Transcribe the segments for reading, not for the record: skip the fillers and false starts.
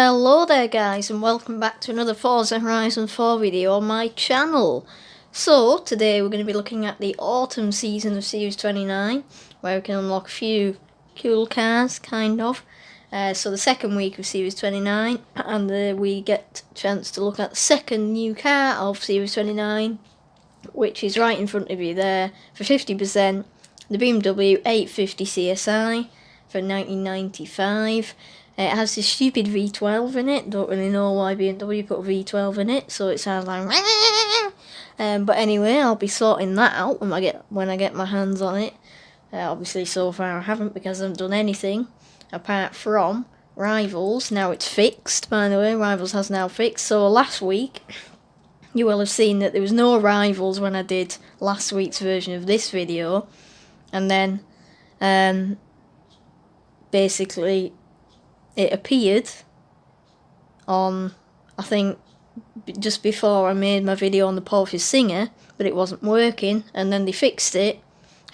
Hello there guys, and welcome back to another Forza Horizon 4 video on my channel. So today we're going to be looking at the autumn season of Series 29, where we can unlock a few cool cars, kind of. So the second week of Series 29, and we get a chance to look at the second new car of Series 29, which is right in front of you there for 50%, the BMW 850 CSI for 1995. It has this stupid V12 in it. Don't really know why BMW put a V12 in it, so it sounds like but anyway, I'll be sorting that out when I get my hands on it. Obviously so far I haven't, because I haven't done anything apart from Rivals. Now it's fixed, by the way. Rivals has now fixed. So last week you will have seen that there was no Rivals when I did last week's version of this video, and then basically it appeared on, I think, just before I made my video on the Porsche Singer, but it wasn't working, and then they fixed it,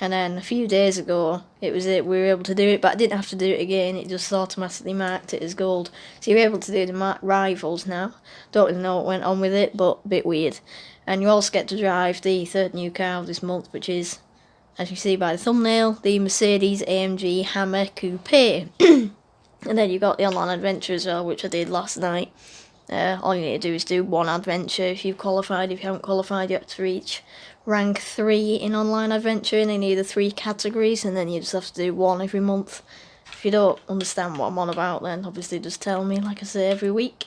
and then a few days ago we were able to do it, but I didn't have to do it again. It just automatically marked it as gold, so you're able to do the Rivals now. Don't really know what went on with it, but a bit weird. And you also get to drive the third new car of this month, which is, as you see by the thumbnail, the Mercedes AMG Hammer Coupe. And then you got the online adventure as well, which I did last night. All you need to do is do one adventure if you've qualified. If you haven't qualified, you have to reach rank 3 in online adventure, and in either 3 categories, and then you just have to do one every month. If you don't understand what I'm on about, then obviously just tell me, like I say every week.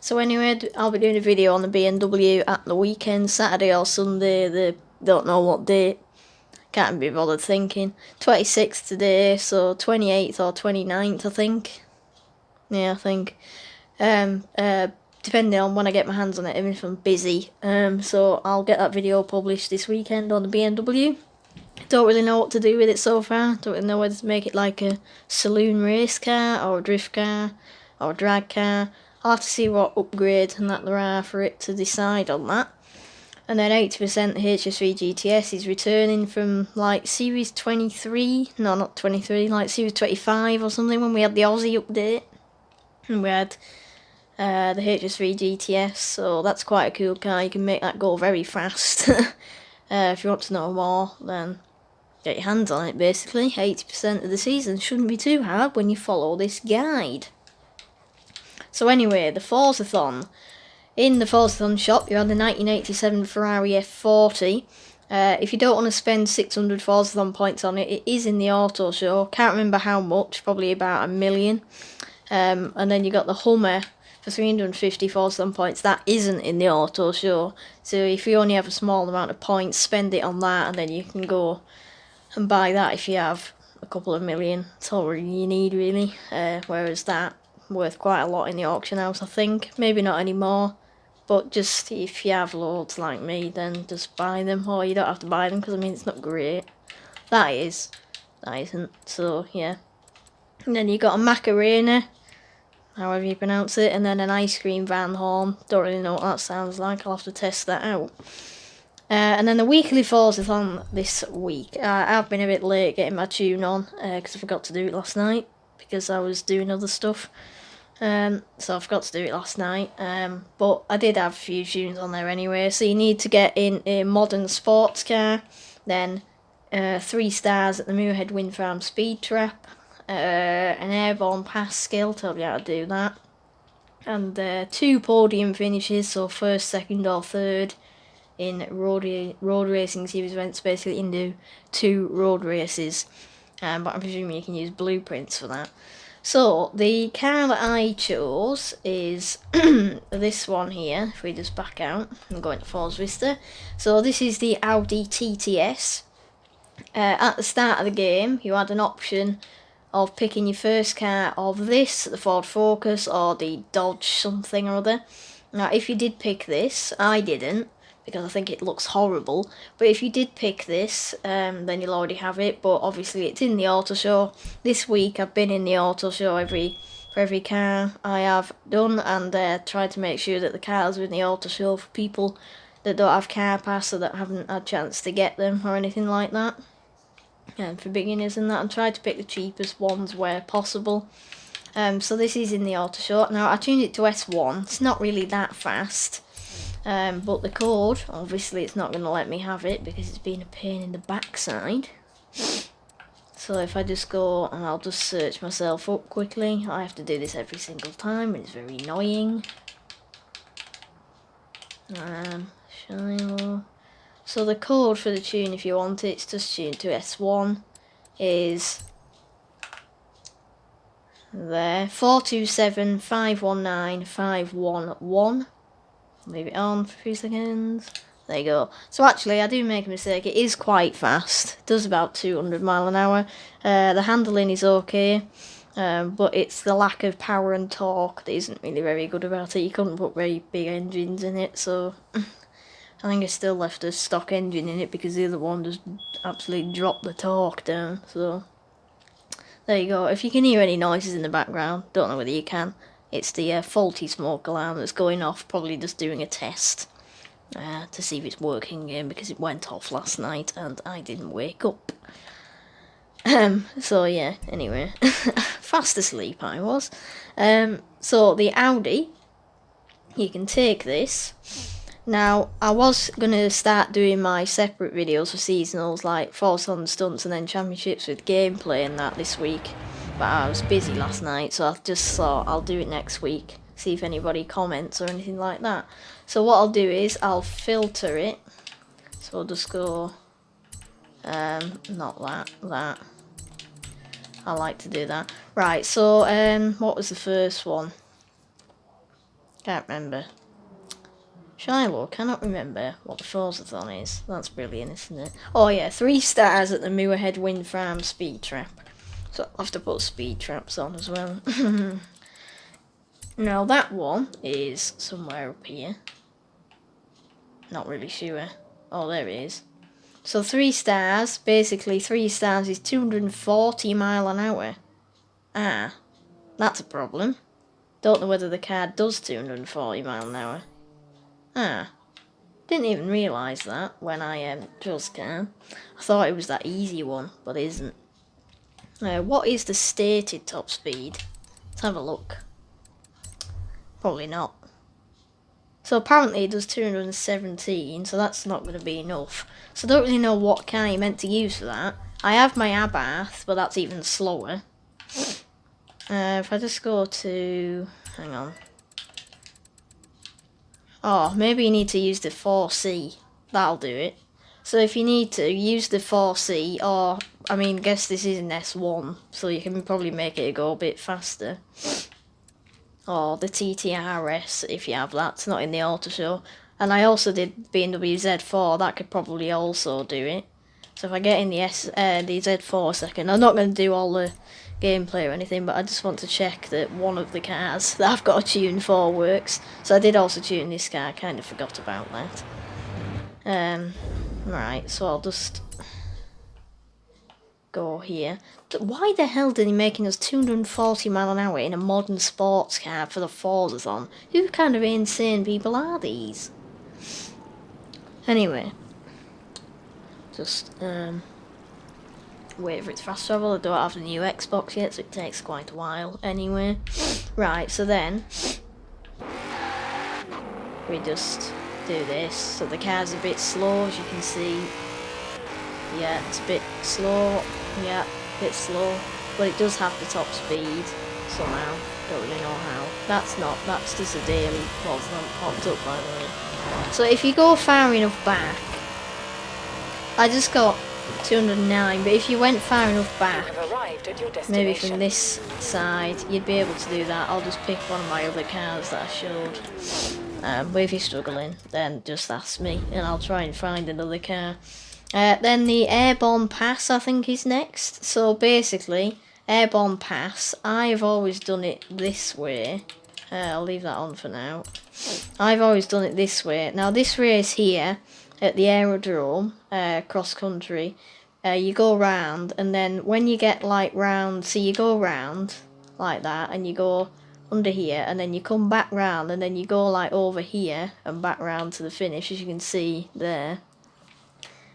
So anyway, I'll be doing a video on the BMW at the weekend, Saturday or Sunday, don't know what date. Can't be bothered thinking. 26th today, so 28th or 29th, I think. Yeah, I think. Depending on when I get my hands on it, even if I'm busy. So I'll get that video published this weekend on the BMW. Don't really know what to do with it so far. Don't really know whether to make it like a saloon race car, or a drift car, or a drag car. I'll have to see what upgrades and that there are for it to decide on that. And then 80% HS3 GTS is returning from like Series 23, no not 23, like Series 25 or something, when we had the Aussie update. And we had the HS3 GTS, so that's quite a cool car. You can make that go very fast. If you want to know more, then get your hands on it basically. 80% of the season shouldn't be too hard when you follow this guide. So anyway, the Forzathon. In the Forzathon shop, you have the 1987 Ferrari F40. If you don't want to spend 600 Forzathon points on it, it is in the auto show. Can't remember how much, probably about 1 million. And then you got the Hummer for 350 Forzathon points. That isn't in the auto show. So if you only have a small amount of points, spend it on that, and then you can go and buy that if you have a couple of million. That's all you need, really. Whereas that, worth quite a lot in the auction house, I think. Maybe not anymore. But just if you have loads like me, then just buy them. Or you don't have to buy them, because I mean it's not great. That is. That isn't. So yeah. And then you got a Macarena, however you pronounce it, and then an ice cream van horn. Don't really know what that sounds like. I'll have to test that out. And then the weekly Forzathon this week. I've been a bit late getting my tune on, because I forgot to do it last night, because I was doing other stuff. So I forgot to do it last night, but I did have a few tunes on there anyway. So you need to get in a modern sports car, then 3 stars at the Moorhead Wind Farm Speed Trap, an airborne pass skill, tell you how to do that, and 2 podium finishes, so 1st, 2nd or 3rd in road racing series events, basically into 2 road races, but I'm presuming you can use blueprints for that. So, the car that I chose is this one here, if we just back out and go into Forza Vista. So this is the Audi TTS. At the start of the game, you had an option of picking your first car of this, the Ford Focus, or the Dodge something or other. Now, if you did pick this, I didn't, because I think it looks horrible, but if you did pick this, then you'll already have it. But obviously it's in the auto show. This week I've been in the auto show for every car I have done, and tried to make sure that the cars are in the auto show for people that don't have car pass or that haven't had a chance to get them or anything like that. And for beginners and that, and tried to pick the cheapest ones where possible. So this is in the auto show. Now I tuned it to S1. It's not really that fast. But the code, obviously it's not going to let me have it because it's been a pain in the backside. So if I just go and I'll just search myself up quickly. I have to do this every single time and it's very annoying. Shiloh. So the code for the tune, if you want it, it's just tuned to S1, is there, 427519511. Leave it on for a few seconds. There you go. So actually, I do make a mistake. It is quite fast. It does about 200 mile an hour. The handling is okay, but it's the lack of power and torque that isn't really very good about it. You couldn't put very big engines in it, so I think I still left a stock engine in it because the other one just absolutely dropped the torque down. So there you go. If you can hear any noises in the background, don't know whether you can. It's the faulty smoke alarm that's going off, probably just doing a test to see if it's working again because it went off last night and I didn't wake up. So yeah, anyway, fast asleep I was. So the Audi, you can take this. Now, I was going to start doing my separate videos for seasonals like Forzathon, Stunts and then Championships with gameplay and that this week. But I was busy last night, so I just thought I'll do it next week. See if anybody comments or anything like that. So what I'll do is I'll filter it. So I'll just go, not that. I like to do that. Right, so what was the first one? Can't remember. Shiloh, cannot remember what the Forzathon is. That's brilliant, isn't it? Oh yeah, 3 stars at the Moorhead Wind Farm speed trap. So I'll have to put speed traps on as well. Now that one is somewhere up here. Not really sure. Oh, there it is. So 3 stars, basically 3 stars is 240 mile an hour. Ah, that's a problem. Don't know whether the car does 240 mile an hour. Ah, didn't even realise that when I chose car. I thought it was that easy one, but it isn't. What is the stated top speed? Let's have a look. Probably not. So apparently it does 217, so that's not going to be enough. So I don't really know what car you're meant to use for that. I have my Abarth, but that's even slower. If I just go to... hang on. Oh, maybe you need to use the 4C. That'll do it. So if you need to, use the 4C, or, I mean, guess this is an S1, so you can probably make it go a bit faster. Or the TTRS, if you have that, it's not in the auto show. And I also did BMW Z4, that could probably also do it. So if I get in the Z4 a second, I'm not going to do all the gameplay or anything, but I just want to check that one of the cars that I've got a tune for works. So I did also tune this car, I kind of forgot about that. Right, so I'll just go here. Why the hell did he making us 240 mile an hour in a modern sports car for the Forzathon? Who kind of insane people are these? Anyway, just wait for its fast travel. I don't have the new Xbox yet, so it takes quite a while anyway. Right, so then we just do this. So the car's a bit slow, as you can see. Yeah, it's a bit slow. Yeah, a bit slow. But it does have the top speed somehow. Don't really know how. That's just a daily pause that popped up, by the way. So if you go far enough back, I just got 209, but if you went far enough back, maybe from this side, you'd be able to do that. I'll just pick one of my other cars that I showed. But if you're struggling, then just ask me, and I'll try and find another car. Then the Airborne Pass, I think, is next. So basically, Airborne Pass, I've always done it this way. I'll leave that on for now. I've always done it this way. Now this race here, at the aerodrome, cross country, you go round, and then when you get like round, so you go round like that, and you go under here, and then you come back round, and then you go like over here and back round to the finish, as you can see there.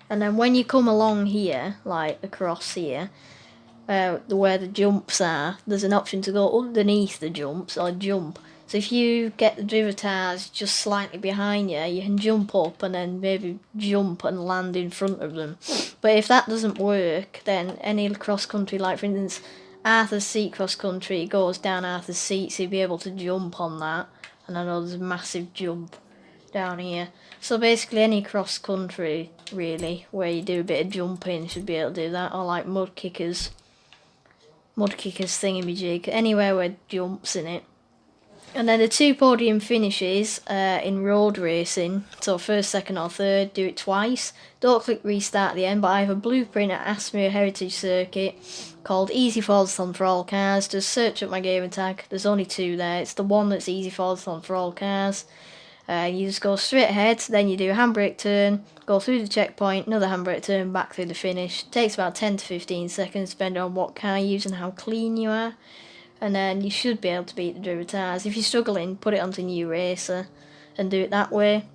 And then when you come along here, like across here, where the jumps are, there's an option to go underneath the jumps or jump. So if you get the driver tires just slightly behind you, you can jump up and then maybe jump and land in front of them. But if that doesn't work, then any cross country, like for instance Arthur's Seat cross country, goes down Arthur's Seat, so you'll be able to jump on that. And I know there's a massive jump down here. So basically any cross country really where you do a bit of jumping should be able to do that, or like mud kickers thingamajig, anywhere where jumps in it. And then the 2 podium finishes in road racing, so first, second or third, do it twice. Don't click restart at the end, but I have a blueprint at Asmere Heritage Circuit called Easy Forzathon for all cars. Just search up my gamer tag, there's only 2 there. It's the one that's Easy Forzathon for all cars. You just go straight ahead, then you do a handbrake turn, go through the checkpoint, another handbrake turn, back through the finish. Takes about 10 to 15 seconds depending on what car you use and how clean you are. And then you should be able to beat the driver tires. If you're struggling, put it onto New Racer and do it that way.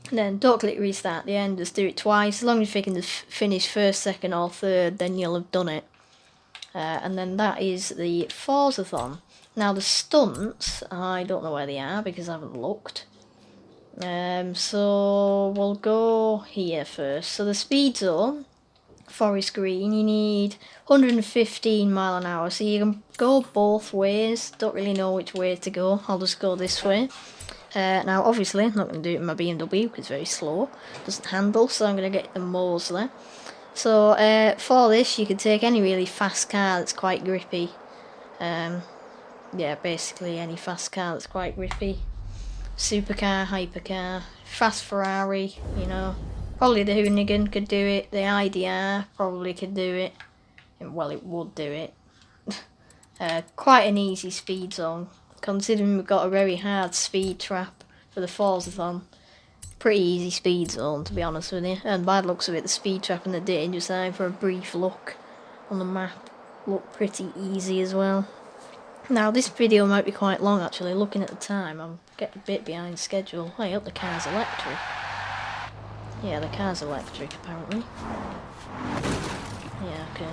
And then don't click restart at the end, just do it twice. As long as you can finish first, second or third, then you'll have done it. And then that is the Forzathon. Now the stunts, I don't know where they are because I haven't looked. So we'll go here first. So the speed zone, forest green, you need 115 mile an hour. So you can go both ways. Don't really know which way to go. I'll just go this way. Now obviously I'm not going to do it in my BMW because it's very slow. Doesn't handle, so I'm going to get the Mosley. So for this you can take any really fast car that's quite grippy. Yeah, basically any fast car that's quite grippy. Supercar, hypercar, fast Ferrari, you know. Probably the Hoonigan could do it. The IDR probably could do it. Well, it would do it. Quite an easy speed zone, considering we've got a very hard speed trap for the Forzathon. Pretty easy speed zone, to be honest with you. And by the looks of it, the speed trap and the danger sign, for a brief look on the map, look pretty easy as well. Now this video might be quite long actually, looking at the time. I'm getting a bit behind schedule. I hope the car's electric. Yeah, the car's electric apparently. Yeah, okay.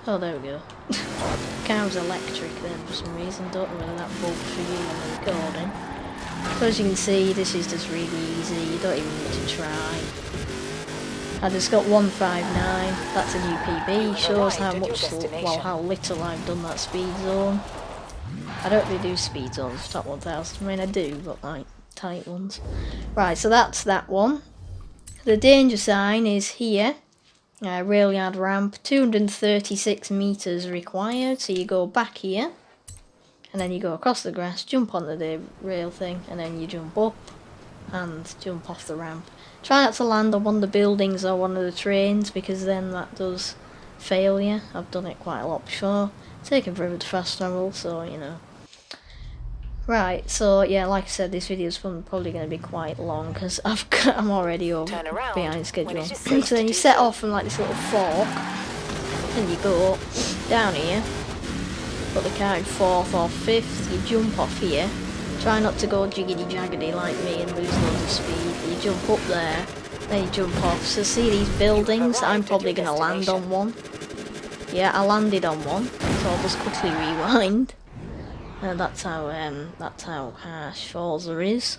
Oh, there we go. The car was electric then for some reason. Don't know whether that bugged for you on the recording. So as you can see, this is just really easy. You don't even need to try. I just got 159. That's a new PB. Shows how much, well, how little I've done that speed zone. I don't really do speed zones for top 1000. I mean, I do, but like tight ones. Right, so that's that one. The danger sign is here. Rail yard ramp, 236 meters required. So you go back here, and then you go across the grass, jump onto the rail thing, and then you jump up and jump off the ramp. Try not to land on one of the buildings or one of the trains, because then that does fail you. I've done it quite a lot before. Taking forever to fast travel, so you know. Right, so yeah, like I said, this video is probably going to be quite long because I'm already behind schedule. So then you set off from like this little fork, and you go down here, put the car in 4th or 5th, you jump off here, try not to go jiggity jaggedy like me and lose loads of speed. You jump up there, then you jump off. So see these buildings? I'm probably going to land on one. Yeah, I landed on one, so I'll just quickly rewind. That's how harsh Forza is.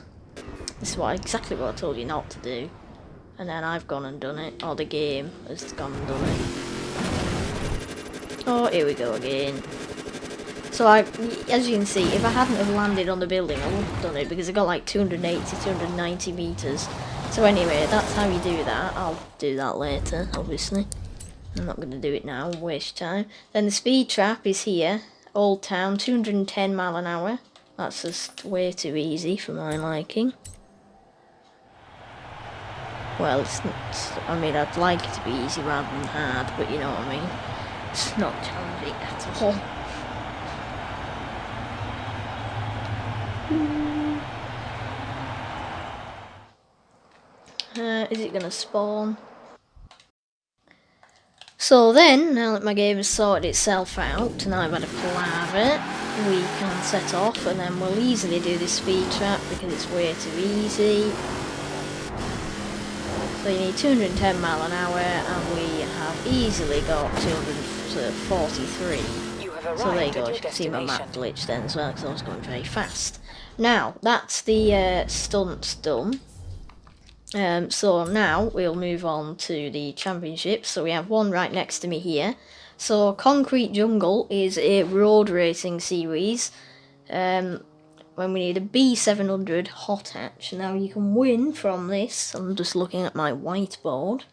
This is exactly what I told you not to do. And then I've gone and done it, or the game has gone and done it. Oh, here we go again. So as you can see, if I hadn't have landed on the building, I wouldn't have done it because I got like 280, 290 meters. So anyway, that's how you do that. I'll do that later, obviously. I'm not going to do it now, waste time. Then the speed trap is here. Old Town, 210 mile an hour. That's just way too easy for my liking. Well, it's not, I mean, I'd like it to be easy rather than hard, but you know what I mean. It's not challenging at all. Is it going to spawn? So then, now that my game has sorted itself out, and I've had a palaver, we can set off, and then we'll easily do this speed trap because it's way too easy. So you need 210 mile an hour, and we have easily got 243. So there you go, you can see my map glitch then as well, because I was going very fast. Now, that's the stunts done. So now we'll move on to the championships. So we have one right next to me here. So Concrete Jungle is a road racing series. When we need a B700 hot hatch. Now you can win from this. I'm just looking at my whiteboard.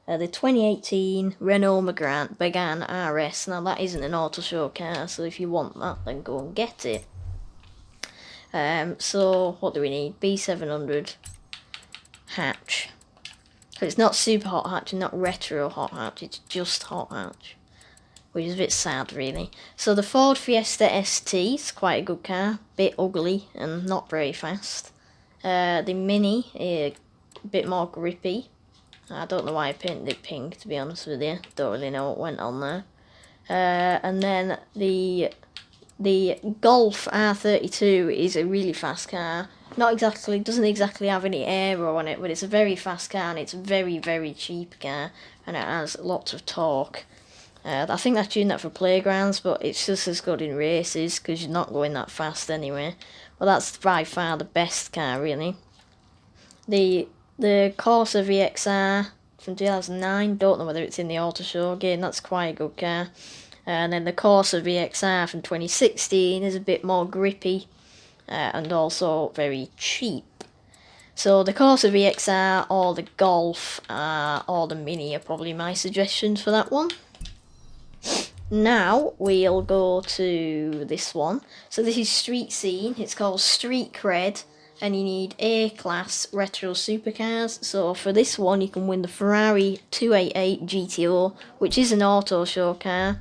The 2018 Renault Megane RS. Now that isn't an auto show car, so if you want that, then go and get it. So what do we need? B700 hatch. So it's not super hot hatch and not retro hot hatch, it's just hot hatch, which is a bit sad really. So the Ford Fiesta ST is quite a good car, bit ugly and not very fast. The Mini is a bit more grippy. I don't know why I painted it pink, to be honest with you, don't really know what went on there. And then the Golf R32 is a really fast car. Doesn't exactly have any aero on it, but it's a very fast car and it's a very, very cheap car, and it has lots of torque. I think they're tuning that for playgrounds, but it's just as good in races because you're not going that fast anyway. Well, that's by far the best car, really. The Corsa VXR from 2009, don't know whether it's in the auto show. Again, that's quite a good car. And then the Corsa VXR from 2016 is a bit more grippy and also very cheap. So the Corsa VXR or the Golf or the Mini are probably my suggestions for that one. Now we'll go to this one. So this is Street Scene. It's called Street Cred, and you need A-class retro supercars. So for this one you can win the Ferrari 288 GTO, which is an auto show car.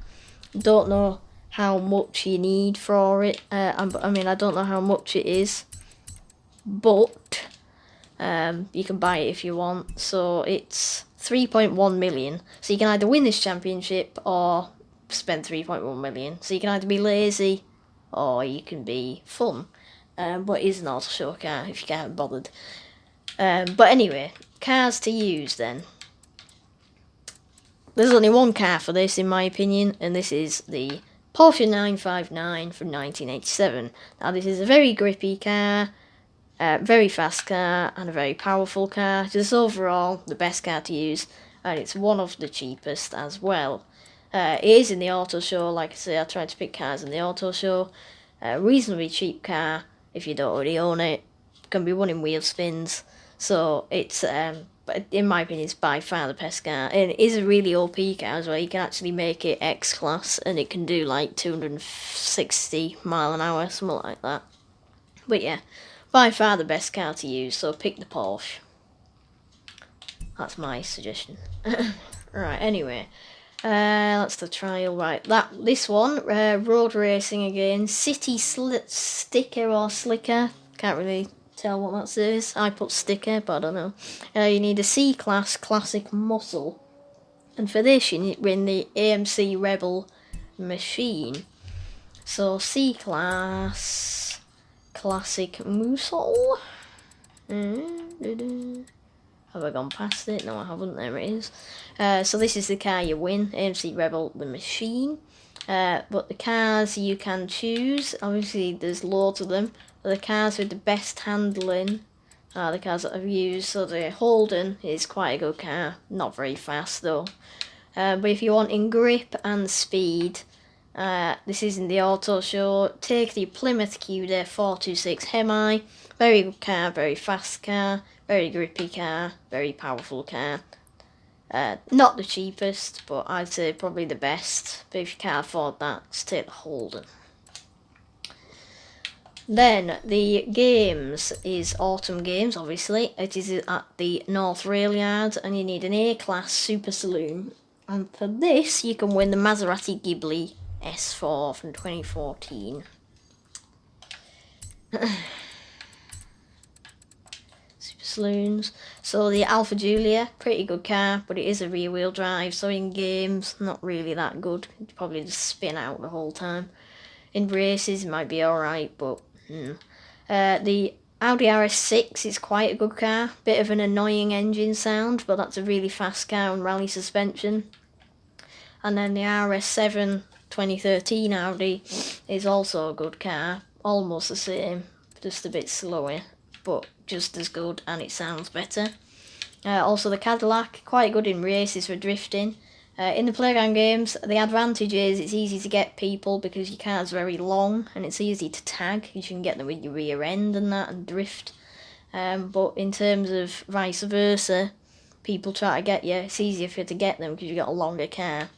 Don't know how much you need for it. I mean, I don't know how much it is, but you can buy it if you want. So it's 3.1 million. So you can either win this championship or spend 3.1 million. So you can either be lazy or you can be fun. But it is an auto show car if you can't be bothered. But anyway, cars to use then. There's only one car for this, in my opinion, and this is the Porsche 959 from 1987. Now, this is a very grippy car, very fast car, and a very powerful car. Just overall, the best car to use, and it's one of the cheapest as well. It is in the auto show, like I say, I tried to pick cars in the auto show. Reasonably cheap car, if you don't already own it. Can be won in wheel spins, so it's but in my opinion it's by far the best car, and it is a really OP car as well. You can actually make it X-Class and it can do like 260 mile an hour, something like that. But yeah, by far the best car to use, so pick the Porsche. That's my suggestion. Right, anyway, that's the trial. Right, this one, road racing again, City Sticker or Slicker, can't really tell what that says. I put sticker, but I don't know. You need a C-Class Classic Muscle, and for this you need to win the AMC Rebel machine. So C-Class Classic Muscle. Have I gone past it? No, I haven't. There it is. So this is the car you win, AMC Rebel the machine. But the cars you can choose, obviously there's loads of them. The cars with the best handling are the cars that I've used. So the Holden is quite a good car, not very fast though. But if you want in grip and speed, this is in the auto show. Take the Plymouth Cuda 426 Hemi. Very good car, very fast car, very grippy car, very powerful car. Not the cheapest, but I'd say probably the best. But if you can't afford that, just take the Holden. Then the games is Autumn Games, obviously. It is at the North Rail Yard, and you need an A-Class Super Saloon. And for this, you can win the Maserati Ghibli S4 from 2014. Super Saloons. So the Alfa Giulia, pretty good car, but it is a rear wheel drive, so in games, not really that good. You'd probably just spin out the whole time. In races, it might be alright, but the Audi RS6 is quite a good car. Bit of an annoying engine sound, but that's a really fast car and rally suspension. And then the RS7 2013 Audi is also a good car. Almost the same, just a bit slower, but just as good, and it sounds better. Also the Cadillac, quite good in races for drifting. In the playground games, the advantage is it's easy to get people because your car's very long and it's easy to tag. You can get them with your rear end and that and drift. But in terms of vice versa, people try to get you. It's easier for you to get them because you've got a longer car.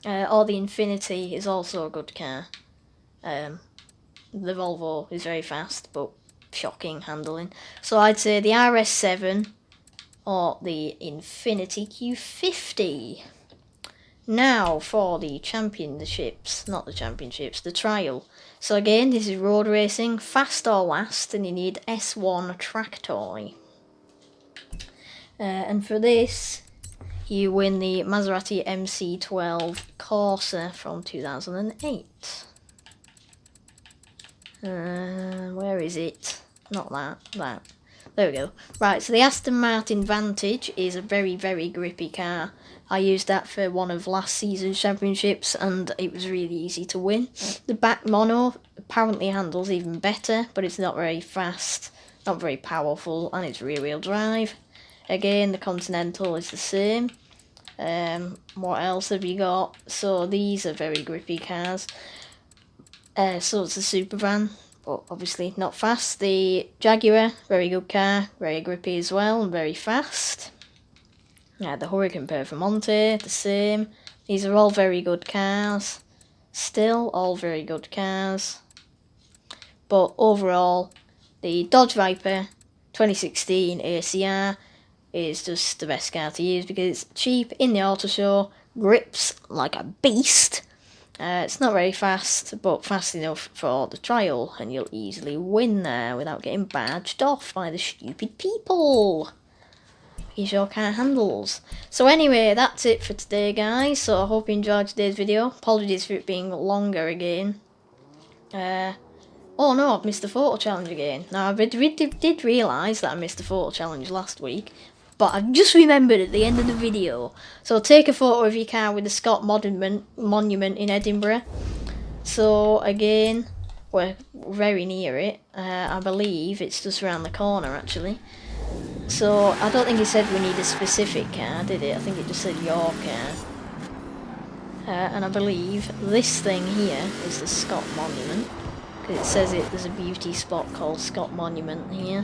Or the Infiniti is also a good car. The Volvo is very fast, but shocking handling. So I'd say the RS7 or the Infiniti Q50. Now for the championships, not the championships, the trial. So again, this is road racing, fast or last, and you need S1 track toy. And for this, you win the Maserati MC12 Corsa from 2008. Where is it? Not that. There we go. Right, so the Aston Martin Vantage is a very, very grippy car. I used that for one of last season's championships and it was really easy to win. The back mono apparently handles even better, but it's not very fast, not very powerful, and it's rear-wheel drive. Again, the Continental is the same. What else have you got? So these are very grippy cars. So it's a super van, but obviously not fast. The Jaguar, very good car, very grippy as well, and very fast. The Hurricane Performante, the same. These are all very good cars. Still all very good cars. But overall, the Dodge Viper 2016 ACR is just the best car to use because it's cheap in the auto show, grips like a beast. It's not very fast, but fast enough for the trial, and you'll easily win there without getting badged off by the stupid people. Because your car handles. So anyway, that's it for today, guys. So I hope you enjoyed today's video. Apologies for it being longer again. Oh no, I've missed the photo challenge again. Now, I did realise that I missed the photo challenge last week, but I just remembered at the end of the video. So take a photo of your car with the Scott Monument in Edinburgh. So again, we're very near it. I believe it's just around the corner actually. So I don't think it said we need a specific car, did it? I think it just said your car. And I believe this thing here is the Scott Monument. Because it says there's a beauty spot called Scott Monument here.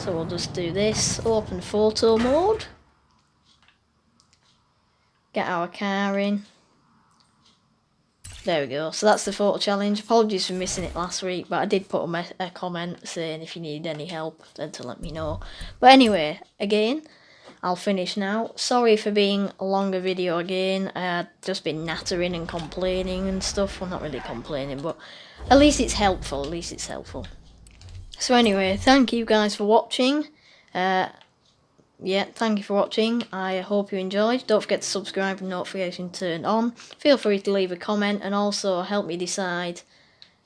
So we'll just do this, open photo mode. Get our car in. There we go, so that's the photo challenge. Apologies for missing it last week, but I did put a comment saying if you need any help, then to let me know. But anyway, again, I'll finish now. Sorry for being a longer video again. I've just been nattering and complaining and stuff. Well, not really complaining, but at least it's helpful. So anyway, thank you guys for watching. Yeah, thank you for watching. I hope you enjoyed. Don't forget to subscribe and notification turned on. Feel free to leave a comment and also help me decide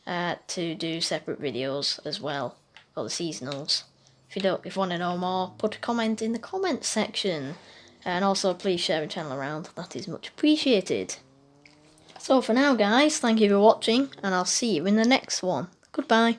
to do separate videos as well for the seasonals. If you want to know more, put a comment in the comments section. And also please share the channel around. That is much appreciated. So for now guys, thank you for watching and I'll see you in the next one. Goodbye.